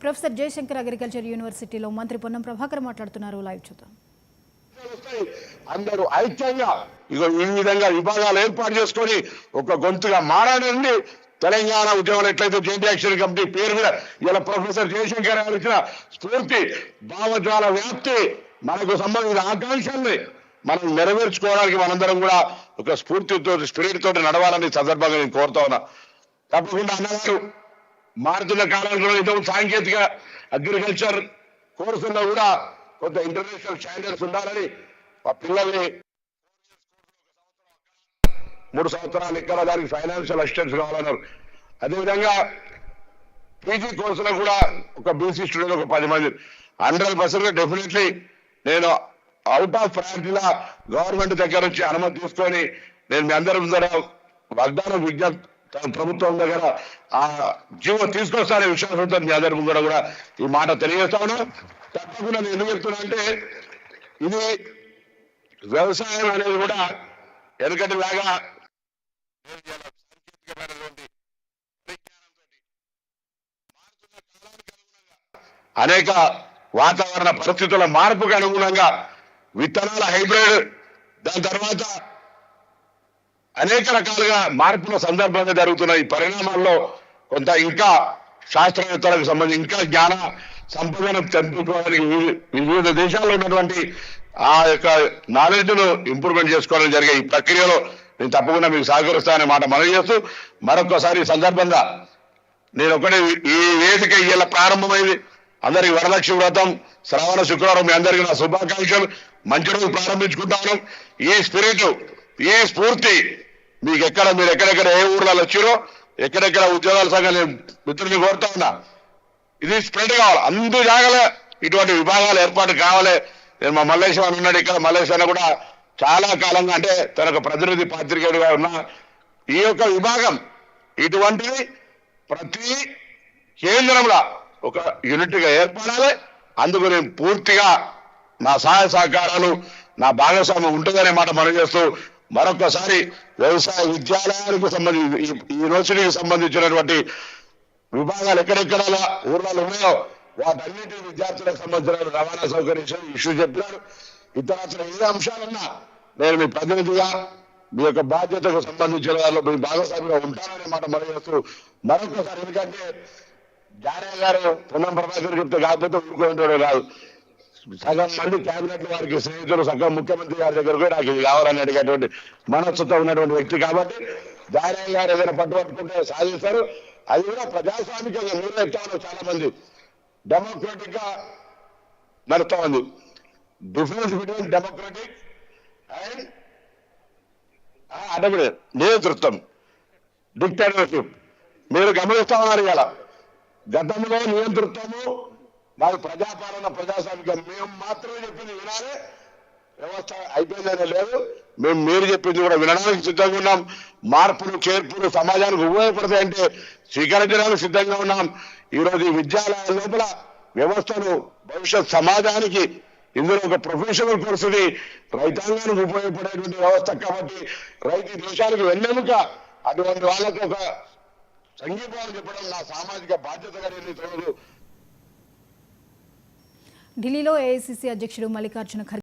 Professor Jayashankar agriculture యూనివర్సిటీలో మంత్రి పొన్నం ప్రభాకర్ మాట్లాడుతున్నారు. లైవ్ చూద్దాం. అందరూ ఐక్యంగా ఈ విధంగా విభాగాలు ఏర్పాటు చేసుకొని ఒక గొంతుగా మారాడండి. తెలంగాణ ఉద్యమంలో ఎట్లయితే జాయింట్ యాక్షన్ కమిటీ పేరు మీద ఇలా ప్రొఫెసర్ జయశంకర్ గారు ఇచ్చిన స్ఫూర్తి భావజాల వ్యాప్తి మనకు సంబంధించిన ఆకాంక్షల్ని మనం నెరవేర్చుకోవడానికి మనందరం కూడా ఒక స్ఫూర్తితో స్పిరిట్ తోటి నడవాలని సందర్భంగా నేను కోరుతా ఉన్నా. తప్పకుండా అన్నగారు మారుతున్న కాలంలో ఏదో సాంకేతిక అగ్రికల్చర్ కోర్సుల్లో కూడా కొంత ఇంటర్నేషనల్ స్టాండర్డ్స్ ఉండాలని మా పిల్లల్ని 3 సంవత్సరాలు ఇక్కడ దానికి ఫైనాన్షియల్ అసిస్టెన్స్ కావాలన్నారు. అదేవిధంగా పీజీ కోర్సులో కూడా ఒక బీసీ స్టూడెంట్ ఒక 10 మంది 100% డెఫినెట్లీ నేను అవుట్ ఆఫ్ ప్రయారిటీలా గవర్నమెంట్ దగ్గర నుంచి అనుమతి తీసుకొని నేను మీ అందరి ముందర వాగ్దానం విజ్ఞప్తి ప్రభుత్వం దగ్గర ఆ జీవో తీసుకొస్తానే విశ్వాసంతో మీ అందరి ముందర కూడా ఈ మాట తెలియజేస్తా ఉన్నా. తప్పకుండా నేను ఎందుకు చెప్తున్నా అంటే ఇది వ్యవసాయం అనేది కూడా వెనుకటి లాగా అనేక వాతావరణ పరిస్థితుల మార్పుకు అనుగుణంగా విత్తనాల హైబ్రిడ్ దాని తర్వాత అనేక రకాలుగా మార్పుల సందర్భంగా జరుగుతున్న ఈ పరిణామాల్లో కొంత ఇంకా శాస్త్రవేత్తలకు సంబంధించి ఇంకా జ్ఞాన సంపదను పెంపుకోవడానికి వివిధ దేశాల్లో ఉన్నటువంటి ఆ యొక్క నాలెడ్జ్ ను ఇంప్రూవ్మెంట్ చేసుకోవడం జరిగే ఈ ప్రక్రియలో నేను తప్పకుండా మీకు సహకరిస్తాననే మాట మనవి చేస్తూ మరొకసారి ఈ సందర్భంగా నేను ఒకటే ఈ వేదిక ఇవాళ ప్రారంభమైంది. అందరికి వరలక్ష్మి వ్రతం శ్రావణ శుక్రవారం మీ అందరికీ నా శుభాకాంక్షలు. మంచి రోజు ప్రారంభించుకుంటా ఉన్నాం. ఈ స్పిరిట్ ఈ స్ఫూర్తి మీకు మీరు ఎక్కడెక్కడ ఏ ఊర్లలో వచ్చారో ఎక్కడెక్కడ ఉద్యోగాల సంఘం నేను మిత్రుల్ని కోరుతా ఉన్నా. ఇది స్ప్రెడ్ కావాలి. అందు జాగలే ఇటువంటి విభాగాలు ఏర్పాటు కావాలి. నేను మా మల్లేశ్వర అని ఉన్నాడు ఇక్కడ. మల్లేశ్వర కూడా చాలా కాలంగా అంటే తనకు ప్రతినిధి పాత్రికేయుడిగా ఉన్న ఈ యొక్క విభాగం ఇటువంటిది ప్రతి కేంద్రంలో ఒక యూనిట్గా ఏర్పడాలి. అందుకు నేను పూర్తిగా నా సహాయ సహకారాలు నా భాగస్వామ్యం ఉంటుందనే మాట మనం చేస్తూ మరొకసారి వ్యవసాయ విద్యాలయానికి సంబంధించి ఈ యూనివర్సిటీకి సంబంధించినటువంటి విభాగాలు ఎక్కడెక్కడ ఊర్లలో ఉన్నాయో వాటన్నిటి విద్యార్థులకు సంబంధించిన రవాణా సౌకర్యం ఇష్యూ చెప్పినారు. ఇతర ఏ అంశాలన్నా నేను మీ ప్రతినిధిగా మీ యొక్క బాధ్యతకు సంబంధించిన వాళ్ళు మీ భాగస్వామిగా ఉంటాననే మాట మనం చేస్తూ మరొకసారి ఎందుకంటే జానయ్య గారు పొన్నం ప్రభాకర్ చెప్తే కాకపోతే ఊరుకునేటోడే కాదు. సగం మంది క్యాబినెట్ వారికి స్నేహితులు సగం ముఖ్యమంత్రి గారి దగ్గర కూడా నాకు ఇది కావాలని అడిగేటువంటి మనస్సుతో ఉన్నటువంటి వ్యక్తి కాబట్టి జానయ్య గారు ఏదైనా పట్టుకుంటే సాధిస్తారు. అది కూడా ప్రజాస్వామికంగా మీరు ఎత్తామని చాలా మంది డెమోక్రటిక్ గా నడుస్తా ఉంది. డిఫరెన్స్ బిట్వీన్ డెమోక్రటిక్ అండ్ అడగలేదు నేతృత్వం డిక్టేటర్షిప్ మీరు గమనిస్తా ఉన్నారు. ఇలా గతంలో నియంతృత్వము మాకు ప్రజాపాలన ప్రజాస్వామికం మేము మాత్రమే చెప్పింది వినాలి. వ్యవస్థ అయిపోయిందనే లేదు. మేము మీరు చెప్పింది కూడా వినడానికి సిద్ధంగా ఉన్నాం. మార్పులు చేర్పులు సమాజానికి ఉపయోగపడతాయంటే స్వీకరించడానికి సిద్ధంగా ఉన్నాం. ఈరోజు ఈ విద్యాలయాల లోపల వ్యవస్థను భవిష్యత్ సమాజానికి ఇందులో ఒక ప్రొఫెషనల్ కోర్సుని రైతాంగానికి ఉపయోగపడేటువంటి వ్యవస్థ కాబట్టి రైతు దేశానికి వెన్నెముక అటువంటి వాళ్ళకు ఒక సంఘీభావం చెప్పడం నా సామాజిక బాధ్యతగా నేను ఢిల్లీలో ఏఐసీసీ అధ్యక్షుడు మల్లికార్జున ఖర్గే